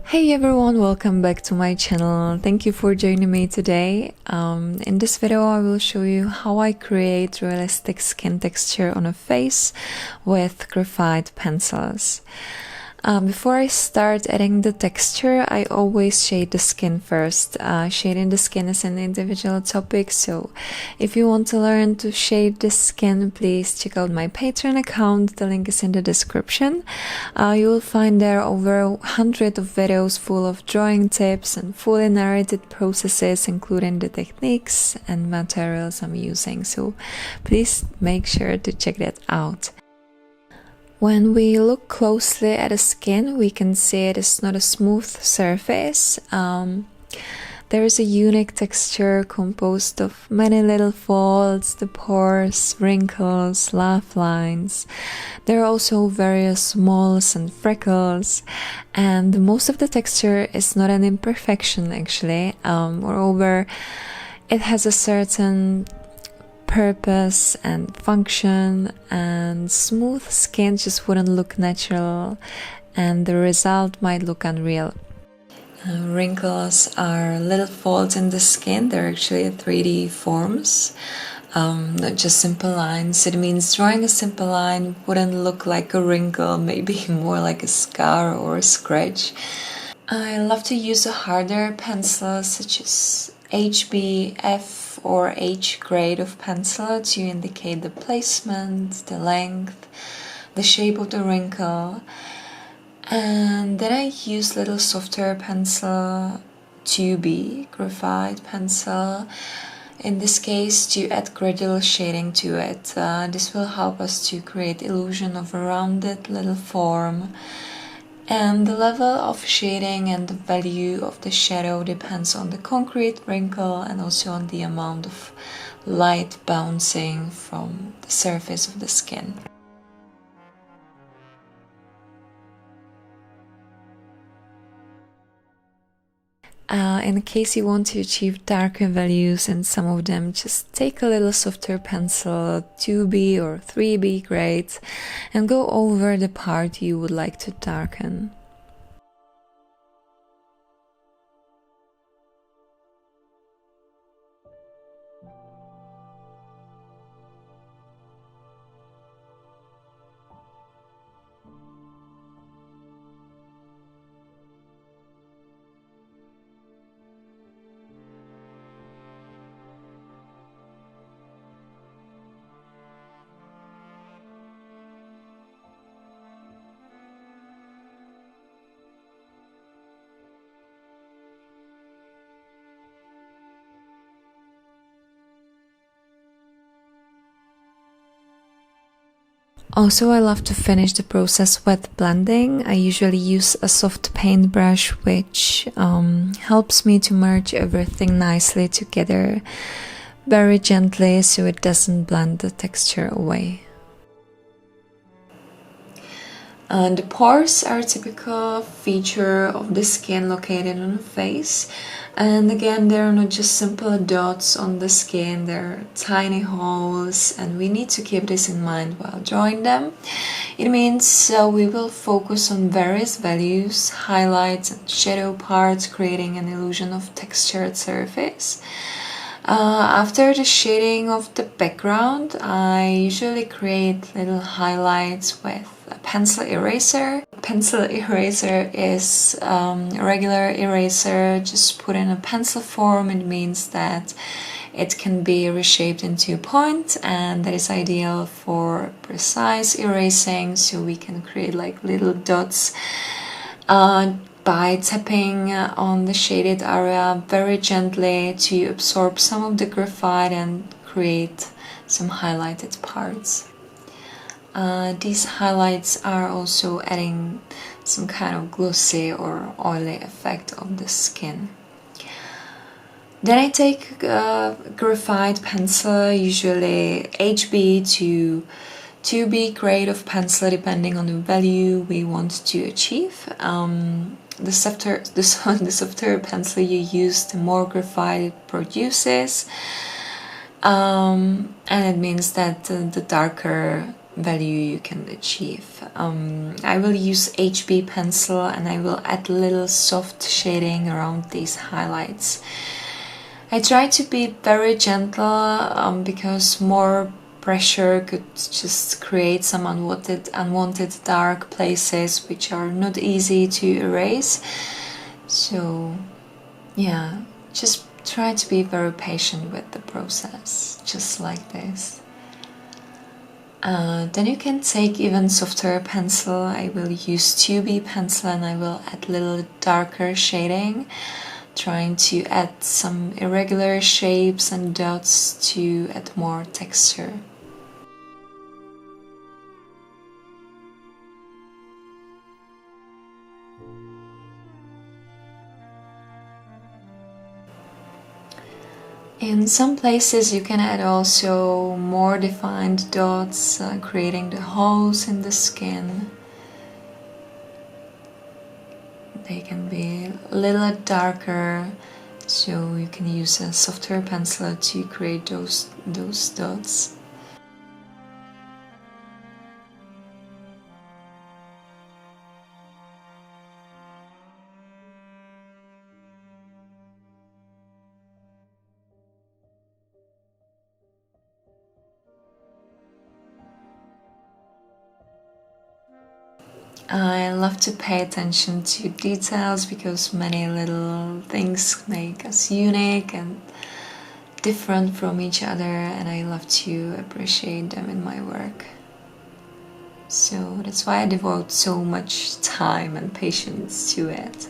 Hey everyone, welcome back to my channel. Thank you for joining me today. In this video I will show you how I create realistic skin texture on a face with graphite pencils. Before I start adding the texture, I always shade the skin first. Shading the skin is an individual topic, so if you want to learn to shade the skin, please check out my Patreon account. The link is in the description. You will find there over 100 of videos full of drawing tips and fully narrated processes, including the techniques and materials I'm using, so please make sure to check that out. When we look closely at the skin, we can see it is not a smooth surface. There is a unique texture composed of many little folds, the pores, wrinkles, laugh lines. There are also various moles and freckles, and most of the texture is not an imperfection actually. Moreover, it has a certain purpose and function, and smooth skin just wouldn't look natural and the result might look unreal. Wrinkles are little folds in the skin. They're actually 3D forms, not just simple lines. It means drawing a simple line wouldn't look like a wrinkle, maybe more like a scar or a scratch. I love to use a harder pencil such as HB, F or H grade of pencil to indicate the placement, the length, the shape of the wrinkle. And then I use little softer pencil, 2B graphite pencil, in this case to add gradual shading to it. This will help us to create illusion of a rounded little form. And the level of shading and the value of the shadow depends on the concrete wrinkle and also on the amount of light bouncing from the surface of the skin. In case you want to achieve darker values in some of them, just take a little softer pencil, 2B or 3B grade, and go over the part you would like to darken. Also, I love to finish the process with blending. I usually use a soft paintbrush, which helps me to merge everything nicely together very gently so it doesn't blend the texture away. The pores are a typical feature of the skin located on the face, and again they're not just simple dots on the skin, they're tiny holes, and we need to keep this in mind while drawing them. It means we will focus on various values, highlights and shadow parts, creating an illusion of textured surface. After the shading of the background, I usually create little highlights with a pencil eraser. Pencil eraser is a regular eraser just put in a pencil form. It means that it can be reshaped into a point, and that is ideal for precise erasing, so we can create like little dots by tapping on the shaded area very gently to absorb some of the graphite and create some highlighted parts. These highlights are also adding some kind of glossy or oily effect of the skin. Then I take a graphite pencil, usually HB to 2B grade of pencil, depending on the value we want to achieve. The softer pencil you use, the more graphite it produces, and it means that the darker value you can achieve. I will use HB pencil and I will add a little soft shading around these highlights. I try to be very gentle because more pressure could just create some unwanted dark places which are not easy to erase. So yeah, just try to be very patient with the process, just like this. Then you can take even softer pencil. I will use 2B pencil and I will add a little darker shading, trying to add some irregular shapes and dots to add more texture. In some places you can add also more defined dots, creating the holes in the skin. They can be a little darker, so you can use a softer pencil to create those dots. I love to pay attention to details because many little things make us unique and different from each other, and I love to appreciate them in my work. So that's why I devote so much time and patience to it.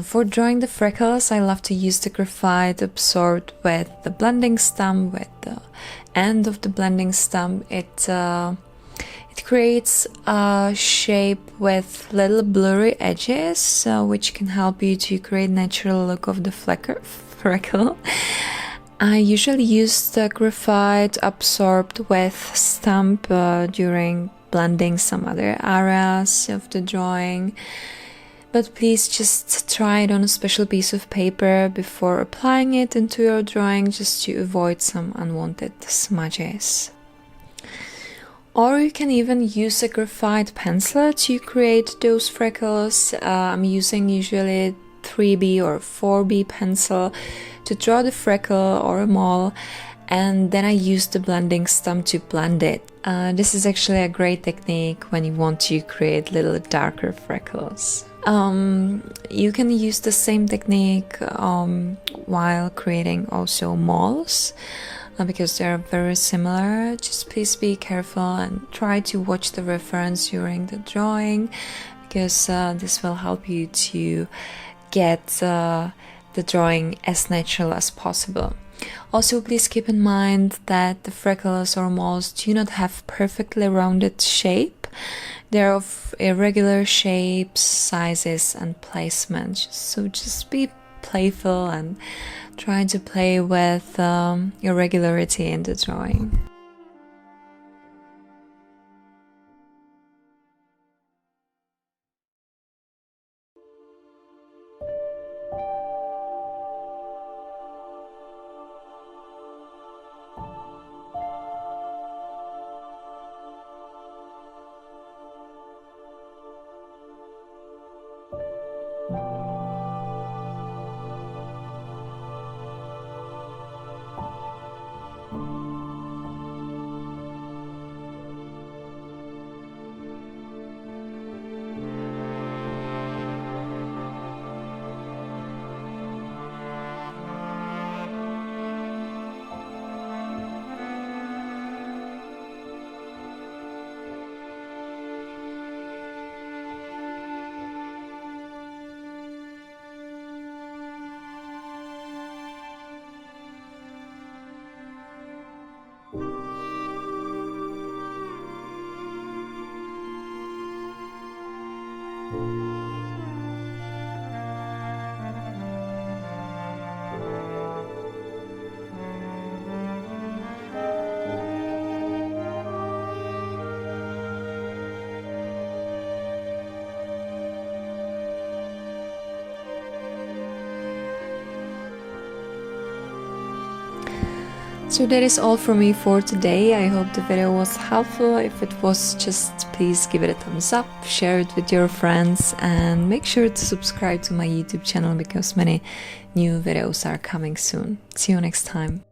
For drawing the freckles, I love to use the graphite absorbed with the blending stump. With the end of the blending stump, it creates a shape with little blurry edges, which can help you to create natural look of the freckle. I usually use the graphite absorbed with stump during blending some other areas of the drawing. But please just try it on a special piece of paper before applying it into your drawing, just to avoid some unwanted smudges. Or you can even use a graphite pencil to create those freckles. I'm using usually 3B or 4B pencil to draw the freckle or a mole, and then I use the blending stump to blend it. This is actually a great technique when you want to create little darker freckles. You can use the same technique while creating also moles, because they are very similar. Just please be careful and try to watch the reference during the drawing, because this will help you to get the drawing as natural as possible. Also, please keep in mind that the freckles or moles do not have perfectly rounded shape. They're of irregular shapes, sizes, and placement. So just be playful and try to play with irregularity in the drawing. So that is all for me for today. I hope the video was helpful. If it was, just please give it a thumbs up, share it with your friends, and make sure to subscribe to my YouTube channel because many new videos are coming soon. See you next time.